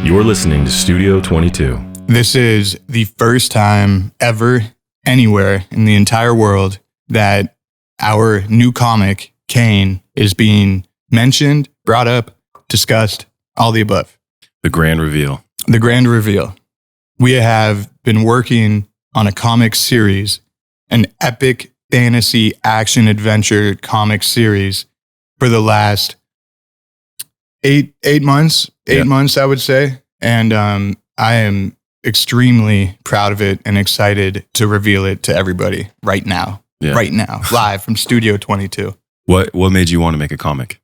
You're listening to Studio 22. This is the first time ever, anywhere in the entire world, that our new comic, Kane, is being mentioned, brought up, discussed, all the above. The grand reveal. The grand reveal. We have been working on a comic series, an epic fantasy action adventure comic series for the last eight months, I would say. And I am extremely proud of it and excited to reveal it to everybody right now, live from Studio 22. What made you want to make a comic?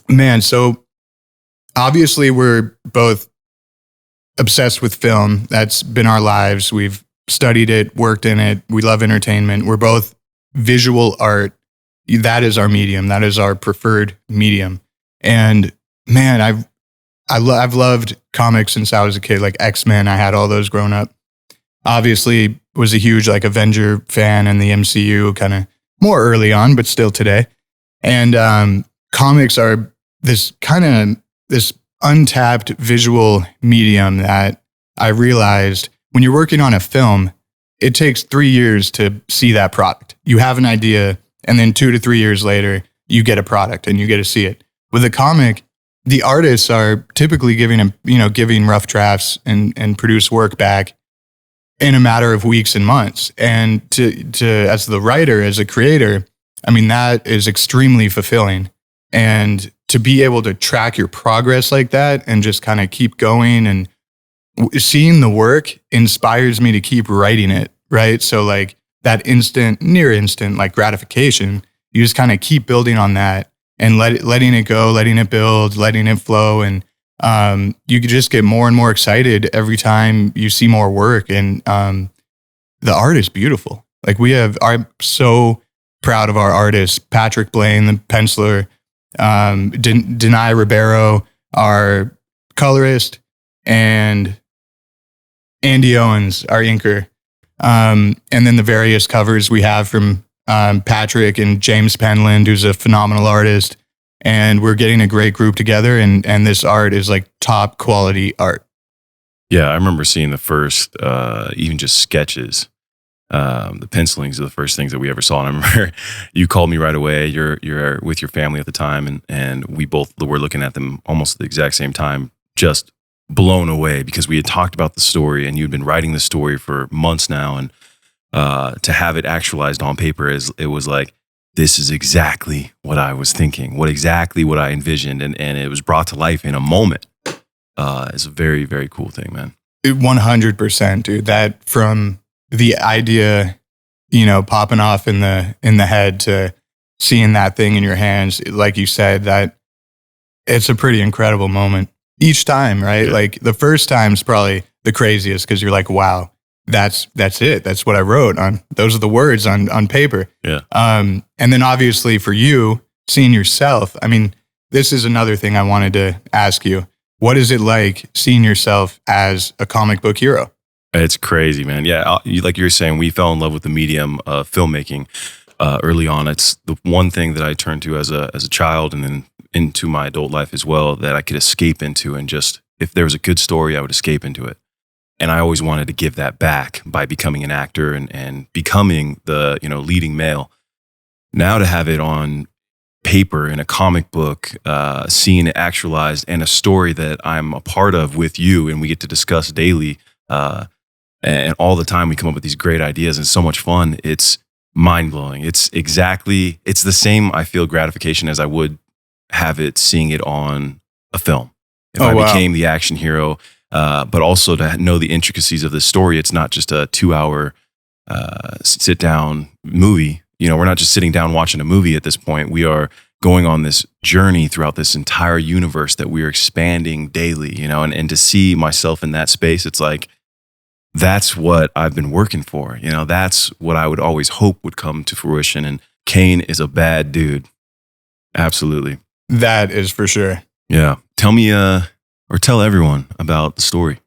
Man, so obviously we're both obsessed with film. That's been our lives. We've studied it, worked in it. We love entertainment. We're both visual art. That is our medium. That is our preferred medium. And man, I've loved comics since I was a kid, like X-Men. I had all those growing up. Obviously was a huge like Avenger fan in the MCU, kind of more early on, but still today. And comics are this untapped visual medium that I realized when you're working on a film, it takes 3 years to see that product. You have an idea, and then 2 to 3 years later, you get a product and you get to see it. With a comic, the artists are typically giving rough drafts and produce work back in a matter of weeks and months. And to as the writer, as a creator, I mean, that is extremely fulfilling. And to be able to track your progress like that and just kind of keep going and seeing the work inspires me to keep writing it, right? So like that near instant like gratification, you just kind of keep building on that and letting it go, letting it build, letting it flow. And you could just get more and more excited every time you see more work. And the art is beautiful. Like I'm so proud of our artists, Patrick Blaine, the penciler, Denai Ribeiro, our colorist, and Andy Owens, our inker. And then the various covers we have from Patrick and James Penland, who's a phenomenal artist. And we're getting a great group together, and this art is like top quality art. Yeah, I remember seeing the first, even just sketches. The pencilings are the first things that we ever saw. And I remember you called me right away. You're with your family at the time, and we both were looking at them almost at the exact same time, just blown away because we had talked about the story and you'd been writing the story for months now. And to have it actualized on paper, it was like, this is exactly what I was thinking, what I envisioned. And it was brought to life in a moment. It's a very, very cool thing, man. 100%, dude. That from the idea, popping off in the head to seeing that thing in your hands, like you said, that it's a pretty incredible moment each time, right? Yeah. Like the first time's probably the craziest because you're like, wow, that's it. That's what I wrote on. Those are the words on paper. Yeah. And then obviously for you, seeing yourself, I mean, this is another thing I wanted to ask you. What is it like seeing yourself as a comic book hero? It's crazy, man. Yeah, like you were saying, we fell in love with the medium of filmmaking early on. It's the one thing that I turned to as a child and then into my adult life as well that I could escape into, and just if there was a good story, I would escape into it. And I always wanted to give that back by becoming an actor and becoming the leading male. Now to have it on paper in a comic book, seeing it actualized, and a story that I'm a part of with you, and we get to discuss daily. And all the time we come up with these great ideas and so much fun. It's mind-blowing. It's the same, I feel, gratification as I would have it seeing it on a film. If I became the action hero, but also to know the intricacies of the story. It's not just a 2-hour sit-down movie. We're not just sitting down watching a movie at this point. We are going on this journey throughout this entire universe that we are expanding daily, and to see myself in that space, it's like, that's what I've been working for. That's what I would always hope would come to fruition. And Kane is a bad dude. Absolutely. That is for sure. Yeah. Tell me, or tell everyone about the story.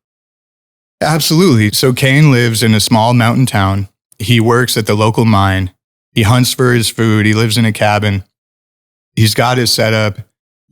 Absolutely. So Kane lives in a small mountain town. He works at the local mine. He hunts for his food. He lives in a cabin. He's got his setup,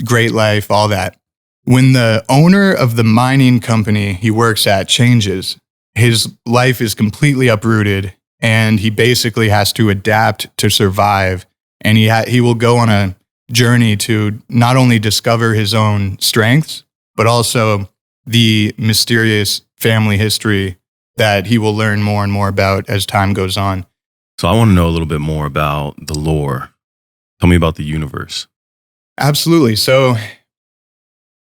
great life, all that. when the owner of the mining company he works at changes, his life is completely uprooted, and he basically has to adapt to survive. And he will go on a journey to not only discover his own strengths, but also the mysterious family history that he will learn more and more about as time goes on. So I want to know a little bit more about the lore. Tell me about the universe. Absolutely. So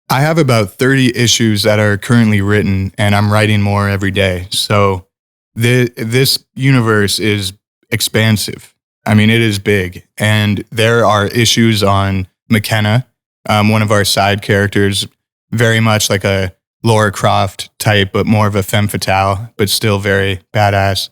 I have about 30 issues that are currently written, and I'm writing more every day. So this universe is expansive. I mean, it is big. And there are issues on McKenna, one of our side characters, very much like a Laura Croft type, but more of a femme fatale, but still very badass.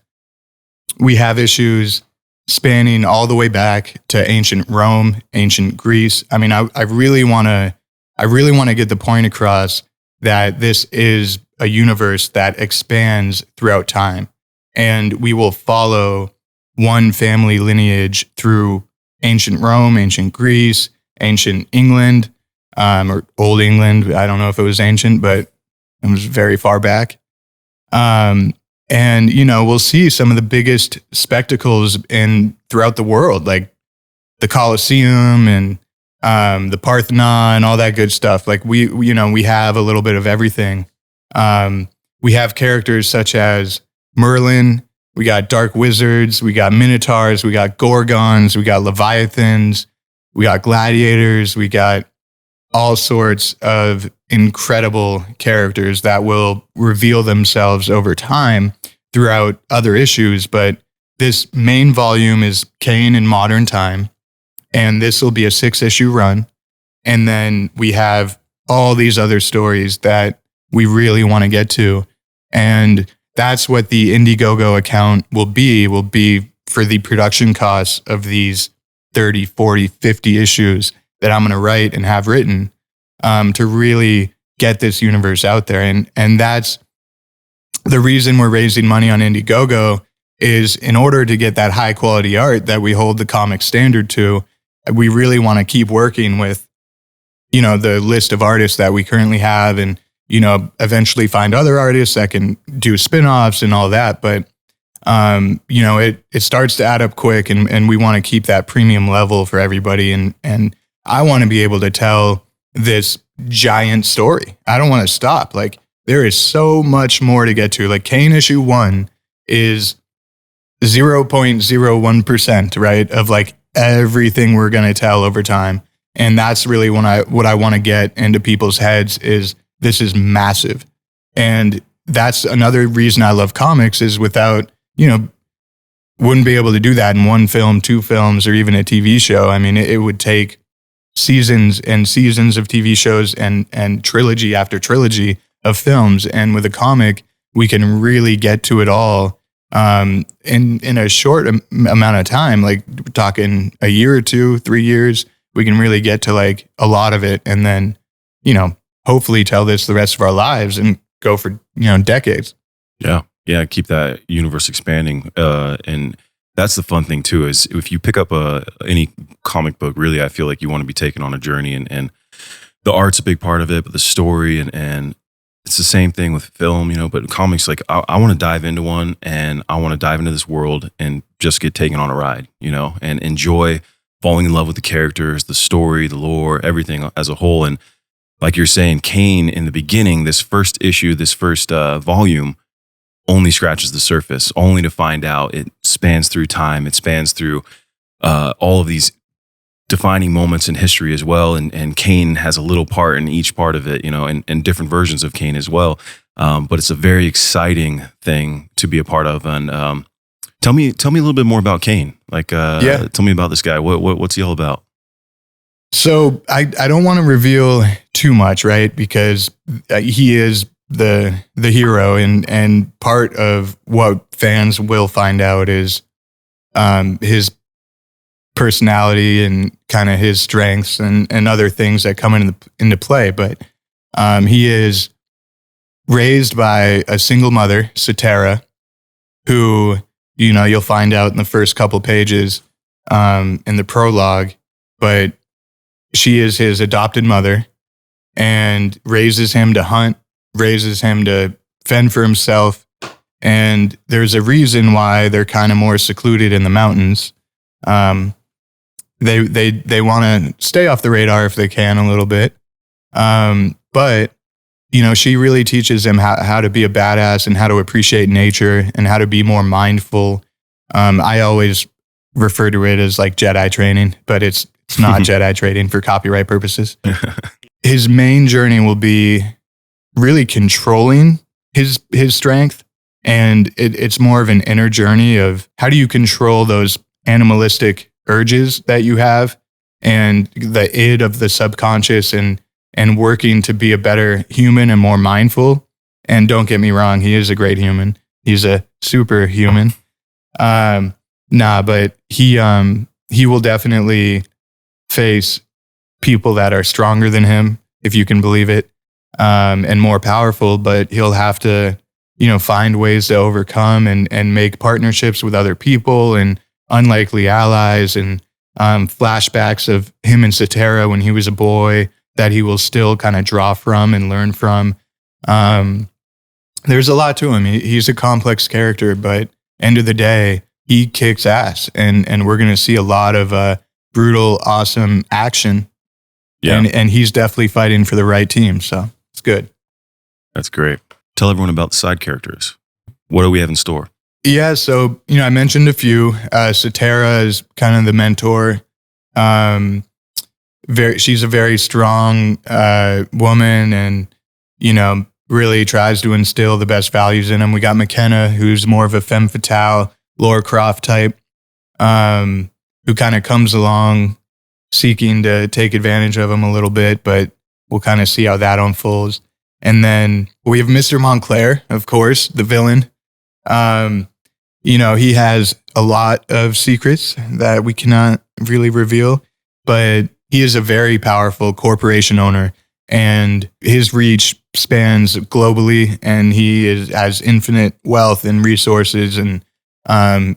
We have issues spanning all the way back to ancient Rome, ancient Greece. I mean, I really want to get the point across that this is a universe that expands throughout time, and we will follow one family lineage through ancient Rome, ancient Greece, ancient England, or Old England. I don't know if it was ancient, but it was very far back. And, we'll see some of the biggest spectacles throughout the world, like the Colosseum and the Parthenon, all that good stuff. Like we have a little bit of everything. We have characters such as Merlin. We got dark wizards. We got minotaurs. We got gorgons. We got leviathans. We got gladiators. We got all sorts of incredible characters that will reveal themselves over time throughout other issues. But this main volume is Kane in modern time, and this will be a 6-issue run. And then we have all these other stories that we really want to get to. And that's what the Indiegogo account will be for the production costs of these 30, 40, 50 issues that I'm going to write and have written to really get this universe out there. And that's the reason we're raising money on Indiegogo, is in order to get that high quality art that we hold the comic standard to. We really want to keep working with, the list of artists that we currently have, and, eventually find other artists that can do spin-offs and all that. But, it starts to add up quick, and we want to keep that premium level for everybody. And I want to be able to tell this giant story. I don't want to stop. Like, there is so much more to get to. Like, Kane issue 1 is 0.01%, right, of like everything we're going to tell over time. And that's really what I want to get into people's heads is this is massive. And that's another reason I love comics, is without, wouldn't be able to do that in one film, 2 films, or even a TV show. I mean, it would take seasons and seasons of TV shows and trilogy after trilogy of films. And with a comic, we can really get to it all in a short amount of time. Like, we're talking a year or 2, 3 years, we can really get to like a lot of it, and then, hopefully tell this the rest of our lives and go for, decades. Yeah. Keep that universe expanding. And that's the fun thing too, is if you pick up any comic book, really, I feel like you want to be taken on a journey, and the art's a big part of it, but the story and it's the same thing with film, but comics, like I want to dive into one, and I want to dive into this world and just get taken on a ride, and enjoy falling in love with the characters, the story, the lore, everything as a whole. And like you're saying, Kane in the beginning, this first issue, this first volume only scratches the surface, only to find out it spans through time. It spans through all of these defining moments in history as well. And Kane has a little part in each part of it, and different versions of Kane as well. But it's a very exciting thing to be a part of. And tell me a little bit more about Kane. Like, tell me about this guy. What's he all about? So I don't want to reveal too much, right? Because he is the hero, and part of what fans will find out is his personality and kind of his strengths and other things that come into play. But he is raised by a single mother, Satara, who, you'll find out in the first couple pages in the prologue, but she is his adopted mother. and raises him to hunt, raises him to fend for himself. And there's a reason why they're kind of more secluded in the mountains. They want to stay off the radar if they can a little bit. But, you know, she really teaches him how to be a badass and how to appreciate nature and how to be more mindful. I always refer to it as like Jedi training, but it's not Jedi training for copyright purposes. His main journey will be really controlling his strength. And it's more of an inner journey of how do you control those animalistic urges that you have and the id of the subconscious and working to be a better human and more mindful. And don't get me wrong, he is a great human. He's a superhuman. But he will definitely face people that are stronger than him, if you can believe it, and more powerful, but he'll have to, you know, find ways to overcome and make partnerships with other people and unlikely allies and flashbacks of him and Cetera when he was a boy that he will still kind of draw from and learn from. There's a lot to him. He's a complex character, but end of the day, he kicks ass, and we're going to see a lot of brutal, awesome action. Yeah. And he's definitely fighting for the right team, so it's good. That's great. Tell everyone about the side characters. What do we have in store? Yeah, so, you know, I mentioned a few. Cetera is kind of the mentor. She's a very strong woman and, you know, really tries to instill the best values in him. We got McKenna, who's more of a femme fatale, Laura Croft type, who kind of comes along seeking to take advantage of him a little bit, but we'll kind of see how that unfolds. And then we have Mr. Montclair, of course, the villain. You know, he has a lot of secrets that we cannot really reveal, but he is a very powerful corporation owner, and his reach spans globally, and he has infinite wealth and resources. And,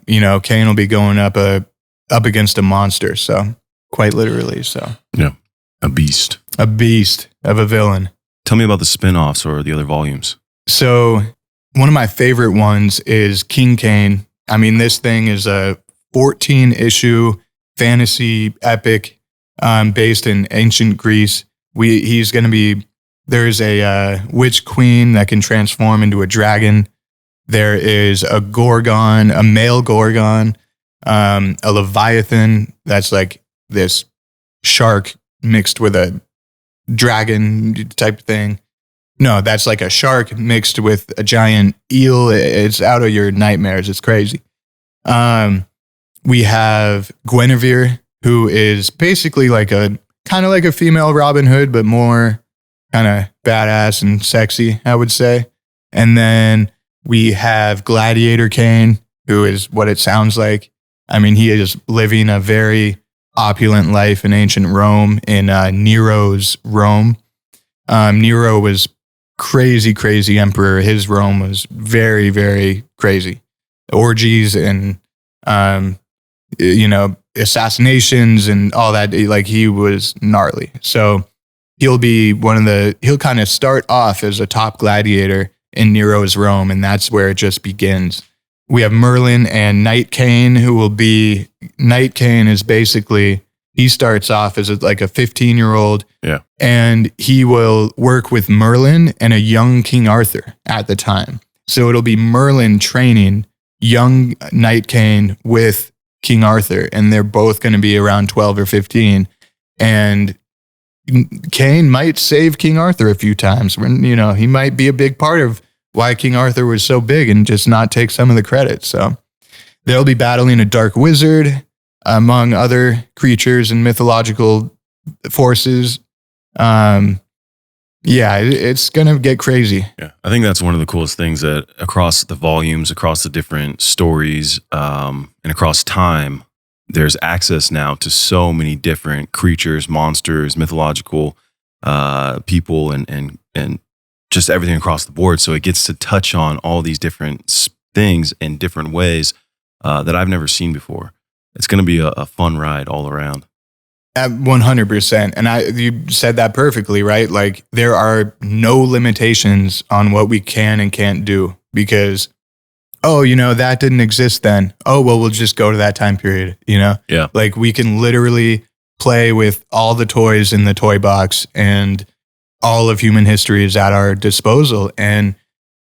you know, Kane will be going up against a monster. So quite literally. So yeah, a beast of a villain. Tell me about the spin-offs or the other volumes. So one of my favorite ones is King Kane. I mean, this thing is a 14-issue fantasy epic based in ancient Greece. He's going to be, there's a witch queen that can transform into a dragon. There is a gorgon, a male gorgon, a leviathan that's like this shark mixed with a dragon type thing. No, that's like a shark mixed with a giant eel. It's out of your nightmares. It's crazy. We have Guinevere, who is basically like a kind of like a female Robin Hood, but more kind of badass and sexy, I would say. And then we have Gladiator Kane, who is what it sounds like. I mean, he is living a very opulent life in ancient Rome, in Nero's Rome. Nero was crazy emperor. His Rome was very, very crazy. Orgies and, you know, assassinations and all that. Like, he was gnarly. So he'll kind of start off as a top gladiator in Nero's Rome, and that's where it just begins. We have Merlin and Knight Kane, Knight Kane is basically, he starts off as like a 15-year-old. Yeah. And he will work with Merlin and a young King Arthur at the time. So it'll be Merlin training young Knight Kane with King Arthur, and they're both going to be around 12 or 15. And Kane might save King Arthur a few times. When, you know, he might be a big part of why King Arthur was so big and just not take some of the credit. So they'll be battling a dark wizard, among other creatures and mythological forces. Yeah, it's going to get crazy. Yeah, I think that's one of the coolest things, that across the volumes, across the different stories, and across time, there's access now to so many different creatures, monsters, mythological people, and just everything across the board. So it gets to touch on all these different things in different ways that I've never seen before. It's going to be a fun ride all around. At 100%. And you said that perfectly, right? Like there are no limitations on what we can and can't do because, oh, that didn't exist then. Oh, well, we'll just go to that time period, Yeah. Like we can literally play with all the toys in the toy box and all of human history is at our disposal. And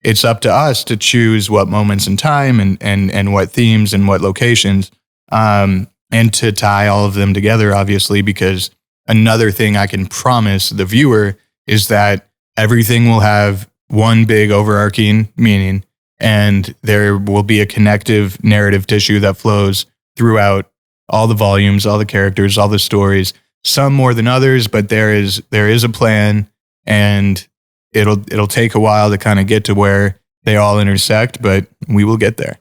it's up to us to choose what moments in time and what themes and what locations. And to tie all of them together, obviously, because another thing I can promise the viewer is that everything will have one big overarching meaning, and there will be a connective narrative tissue that flows throughout all the volumes, all the characters, all the stories, some more than others, but there is a plan, and it'll take a while to kind of get to where they all intersect, but we will get there.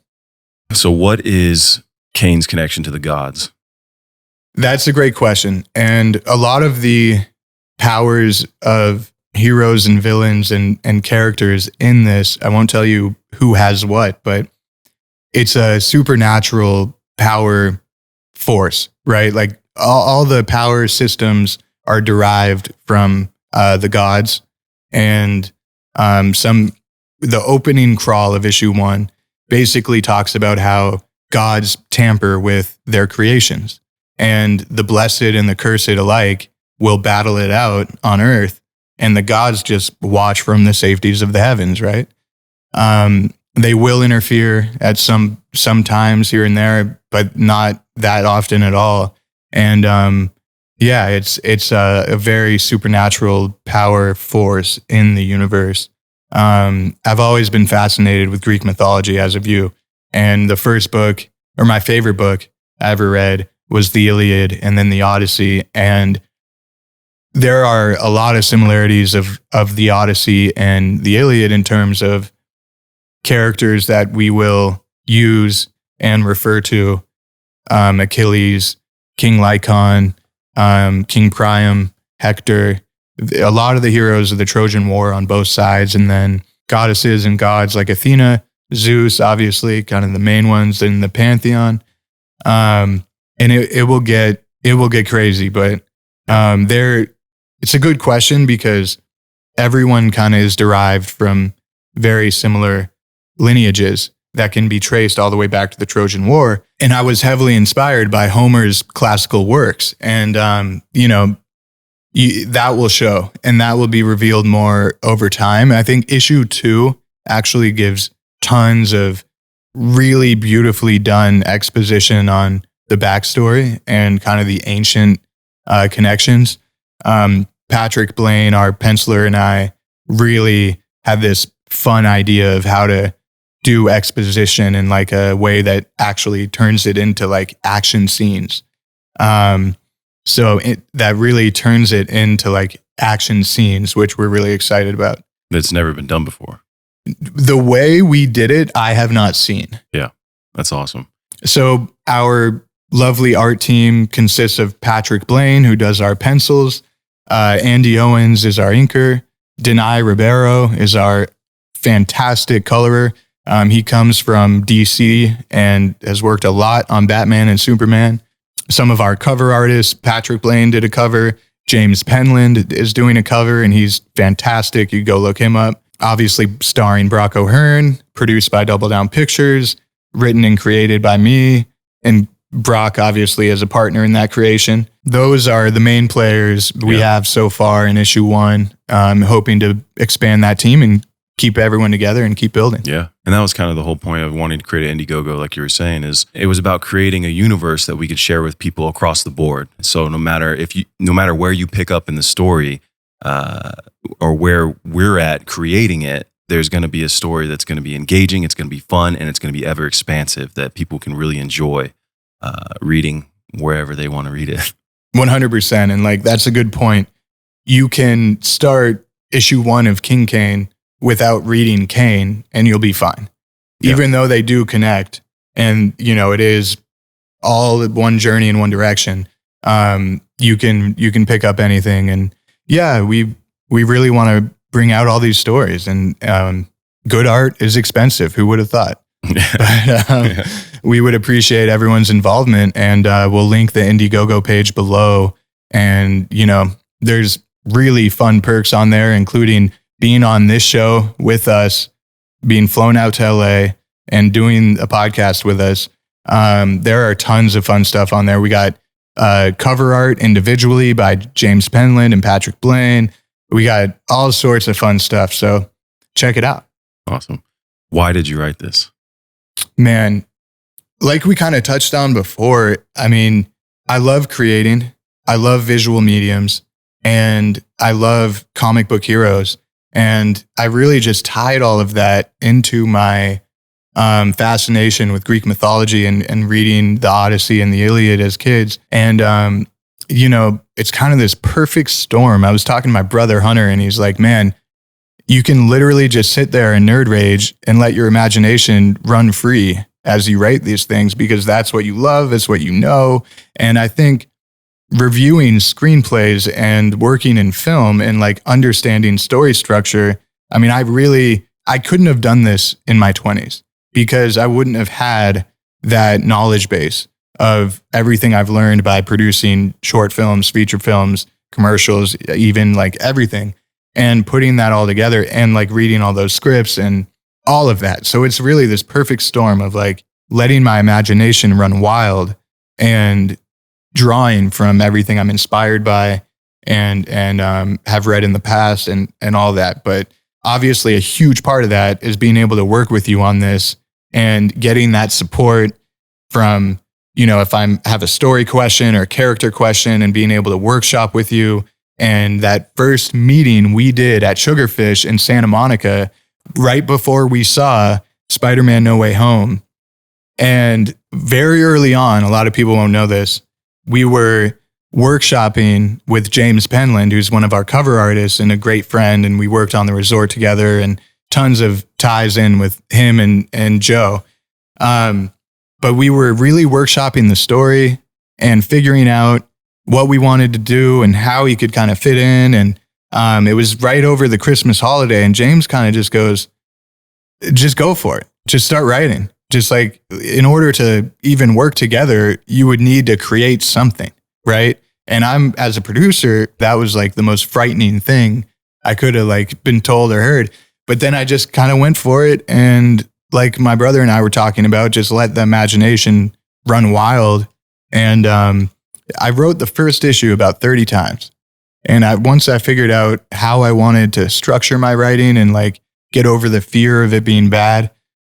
So what is Kane's connection to the gods? That's a great question. And a lot of the powers of heroes and villains and characters in this, I won't tell you who has what, but it's a supernatural power force, right? Like all the power systems are derived from the gods. And the opening crawl of issue 1 basically talks about how gods tamper with their creations, and the blessed and the cursed alike will battle it out on earth, and the gods just watch from the safeties of the heavens, right? They will interfere at some times here and there, but not that often at all. And it's a very supernatural power force in the universe. I've always been fascinated with Greek mythology, as have you. And the first book, or my favorite book I ever read, was the Iliad and then the Odyssey. And there are a lot of similarities of the Odyssey and the Iliad in terms of characters that we will use and refer to. Achilles, King Lycon, King Priam, Hector, a lot of the heroes of the Trojan War on both sides, and then goddesses and gods like Athena, Zeus, obviously, kind of the main ones in the pantheon. And it will get crazy, but it's a good question because everyone kind of is derived from very similar lineages that can be traced all the way back to the Trojan War. And I was heavily inspired by Homer's classical works, and that will show, and that will be revealed more over time. I think issue 2 actually gives tons of really beautifully done exposition on the backstory and kind of the ancient connections. Patrick Blaine, our penciler, and I really had this fun idea of how to do exposition in like a way that actually turns it into like action scenes. So that really turns it into like action scenes, which we're really excited about. That's never been done before. The way we did it, I have not seen. Yeah, that's awesome. So our lovely art team consists of Patrick Blaine, who does our pencils. Andy Owens is our inker. Denai Ribeiro is our fantastic colorer. He comes from DC and has worked a lot on Batman and Superman. Some of our cover artists, Patrick Blaine did a cover. James Penland is doing a cover, and he's fantastic. You go look him up. Obviously starring Brock O'Hearn, produced by Double Down Pictures, written and created by me, and Brock obviously as a partner in that creation. Those are the main players we have so far in issue 1. I'm hoping to expand that team and keep everyone together and keep building. Yeah. And that was kind of the whole point of wanting to create an Indiegogo, like you were saying, is it was about creating a universe that we could share with people across the board. So no matter where you pick up in the story, or where we're at creating it, there's going to be a story that's going to be engaging, it's going to be fun, and it's going to be ever expansive that people can really enjoy reading wherever they want to read it. 100%. And like, that's a good point. You can start issue 1 of King Kane without reading Kane, and you'll be fine. Yeah. Even though they do connect, and it is all one journey in one direction. You can pick up anything, and we really want to bring out all these stories. And good art is expensive. Who would have thought? But we would appreciate everyone's involvement, and we'll link the Indiegogo page below And, there's really fun perks on there, including being on this show with us, being flown out to LA and doing a podcast with us. There are tons of fun stuff on there. We got cover art individually by James Penland and Patrick Blaine. We got all sorts of fun stuff. So check it out. Awesome. Why did you write this? Man, like we kind of touched on before, I mean, I love creating. I love visual mediums, and I love comic book heroes. And I really just tied all of that into my fascination with Greek mythology and reading the Odyssey and the Iliad as kids. And, it's kind of this perfect storm. I was talking to my brother Hunter, and he's like, man, you can literally just sit there and nerd rage and let your imagination run free as you write these things, because that's what you love. It's what you know. And I think reviewing screenplays and working in film and like understanding story structure, I mean, I couldn't have done this in my 20s because I wouldn't have had that knowledge base of everything I've learned by producing short films, feature films, commercials, even like everything, and putting that all together and like reading all those scripts and all of that. So it's really this perfect storm of like letting my imagination run wild and drawing from everything I'm inspired by and have read in the past and all that. But obviously a huge part of that is being able to work with you on this and getting that support from, if I have a story question or a character question, and being able to workshop with you. And that first meeting we did at Sugarfish in Santa Monica, right before we saw Spider-Man No Way Home. And very early on, a lot of people won't know this, we were workshopping with James Penland, who's one of our cover artists and a great friend. And we worked on the resort together, and tons of ties in with him and Joe. But we were really workshopping the story and figuring out what we wanted to do and how he could kind of fit in. And it was right over the Christmas holiday. And James kind of just goes, just go for it. Just start writing. Just like, in order to even work together, you would need to create something, right? And as a producer, that was like the most frightening thing I could have like been told or heard. But then I just kind of went for it. And like my brother and I were talking about, just let the imagination run wild. And I wrote the first issue about 30 times. And once I figured out how I wanted to structure my writing and like get over the fear of it being bad,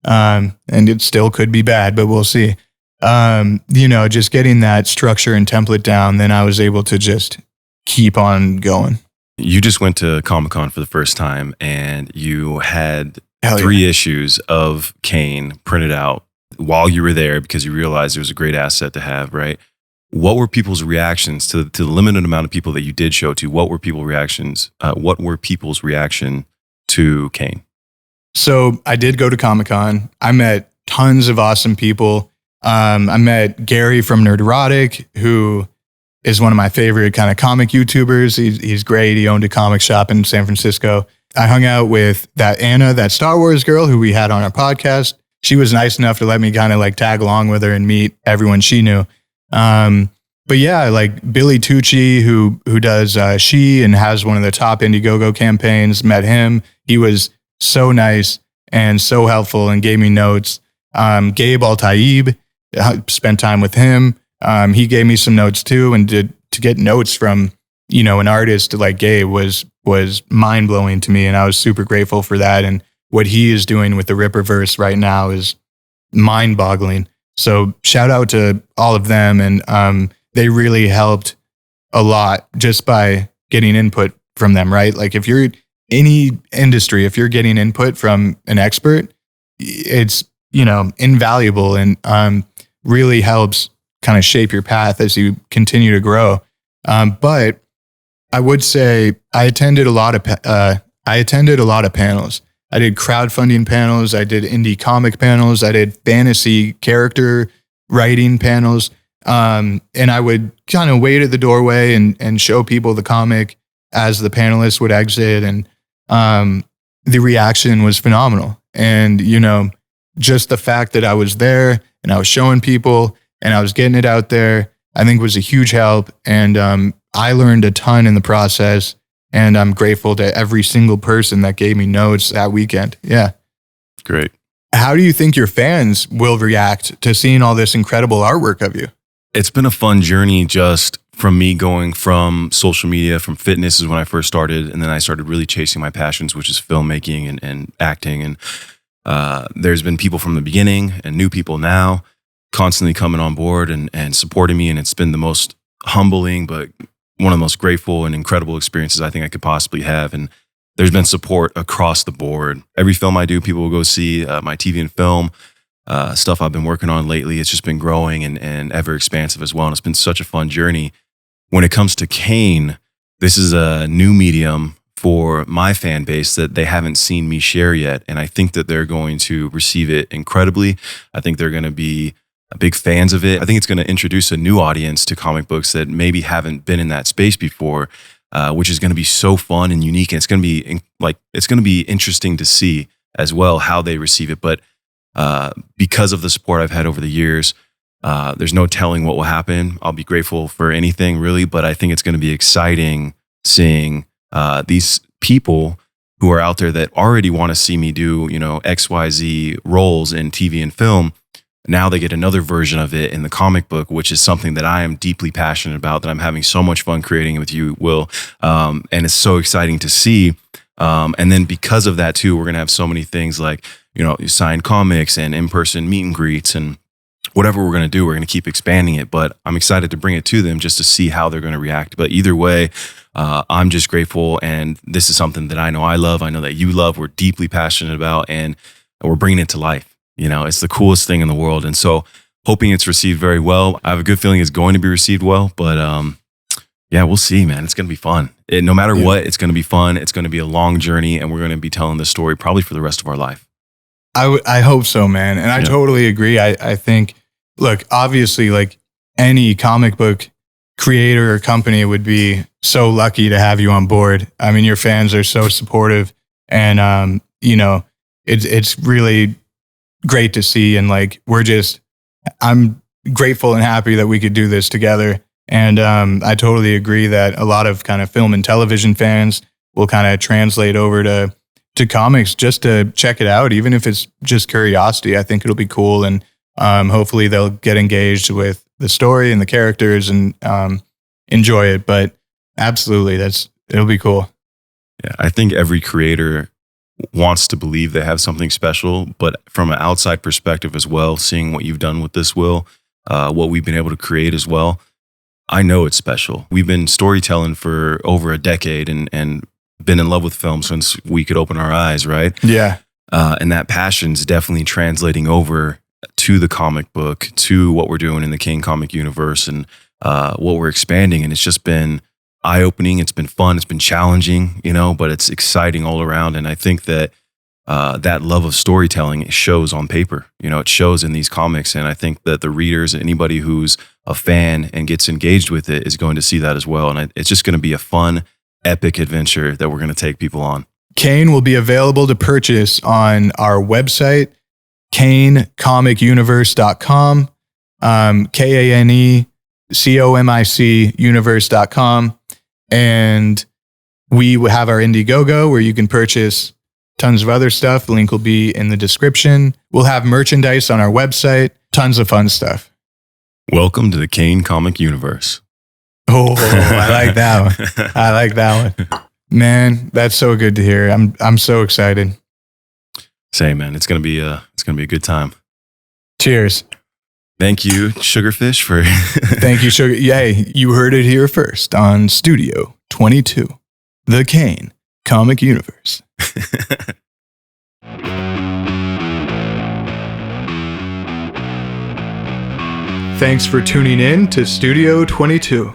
and it still could be bad, but we'll see. Just getting that structure and template down, then I was able to just keep on going. You just went to Comic-Con for the first time, and you had Hell 3 yeah. issues of Kane printed out while you were there because you realized it was a great asset to have, right? What were people's reactions to the limited amount of people that you did show to? What were people's reactions? What were people's reaction to Kane? So I did go to Comic-Con. I met tons of awesome people. I met Gary from Nerderotic, who is one of my favorite kind of comic YouTubers. He's great. He owned a comic shop in San Francisco. I hung out with that Anna, that Star Wars girl who we had on our podcast. She was nice enough to let me kind of like tag along with her and meet everyone she knew. But yeah, like Billy Tucci, who does She and has one of the top Indiegogo campaigns, met him. He was so nice and so helpful and gave me notes. Gabe Al-Taib, spent time with him. He gave me some notes too, and to get notes from, an artist like Gabe was mind blowing to me. And I was super grateful for that. And what he is doing with the Ripperverse right now is mind boggling. So shout out to all of them. And they really helped a lot just by getting input from them, right? Like if you're any industry, if you're getting input from an expert, it's, invaluable and really helps kind of shape your path as you continue to grow. But I would say I attended a lot of panels. I did crowdfunding panels. I did indie comic panels. I did fantasy character writing panels. And I would kind of wait at the doorway and show people the comic as the panelists would exit. And the reaction was phenomenal. And, just the fact that I was there and I was showing people and I was getting it out there, I think was a huge help. And I learned a ton in the process, and I'm grateful to every single person that gave me notes that weekend. Yeah. Great. How do you think your fans will react to seeing all this incredible artwork of you? It's been a fun journey just from me going from social media, from fitness is when I first started. And then I started really chasing my passions, which is filmmaking and acting. And there's been people from the beginning and new people now constantly coming on board and supporting me. And it's been the most humbling, but one of the most grateful and incredible experiences I think I could possibly have. And there's been support across the board. Every film I do, people will go see my TV and film stuff I've been working on lately. It's just been growing and ever expansive as well. And it's been such a fun journey. When it comes to Kane, this is a new medium for my fan base that they haven't seen me share yet. And I think that they're going to receive it incredibly. I think they're going to be big fans of it. I think it's going to introduce a new audience to comic books that maybe haven't been in that space before, which is going to be so fun and unique. And it's going to be interesting to see as well how they receive it. But because of the support I've had over the years, there's no telling what will happen. I'll be grateful for anything really, but I think it's going to be exciting seeing these people who are out there that already want to see me do, XYZ roles in TV and film. Now they get another version of it in the comic book, which is something that I am deeply passionate about, that I'm having so much fun creating with you, Will. And it's so exciting to see. And then because of that too, we're going to have so many things like, signed comics and in-person meet and greets and whatever we're going to do, we're going to keep expanding it. But I'm excited to bring it to them just to see how they're going to react. But either way, I'm just grateful. And this is something that I know I love. I know that you love. We're deeply passionate about, and we're bringing it to life. It's the coolest thing in the world. And so hoping it's received very well. I have a good feeling it's going to be received well, but yeah, we'll see, man. It's going to be fun. No matter what, it's going to be fun. It's going to be a long journey, and we're going to be telling this story probably for the rest of our life. I hope so, man. And I totally agree. I think, look, obviously, like any comic book creator or company would be so lucky to have you on board. I mean, your fans are so supportive, and it's really great to see. And like, I'm grateful and happy that we could do this together. And I totally agree that a lot of kind of film and television fans will kind of translate over to comics just to check it out, even if it's just curiosity. I think it'll be cool, and hopefully they'll get engaged with the story and the characters and enjoy it. But absolutely, it'll be cool. Yeah, I think every creator wants to believe they have something special, but from an outside perspective as well, seeing what you've done with this, Will, what we've been able to create as well, I know it's special. We've been storytelling for over a decade and been in love with film since we could open our eyes, right? Yeah. And that passion's definitely translating over to the comic book, to what we're doing in the Kane Comic Universe, and what we're expanding. And it's just been eye-opening. It's been fun. It's been challenging, but it's exciting all around. And I think that that love of storytelling shows on paper. It shows in these comics. And I think that the readers, anybody who's a fan and gets engaged with it, is going to see that as well. And it's just going to be a fun, epic adventure that we're going to take people on. Kane will be available to purchase on our website, kanecomicuniverse.com, KANECOMIC universe.com. And we have our Indiegogo where you can purchase tons of other stuff. The link will be in the description. We'll have merchandise on our website, tons of fun stuff. Welcome to the Kane Comic Universe. Oh, I like that one. I like that one. Man, that's so good to hear. I'm so excited. Same, man. It's gonna be a good time. Cheers. Thank you, Sugarfish, for Thank you, Sugar. Yay, you heard it here first on Studio 22, the Kane Comic Universe. Thanks for tuning in to Studio 22.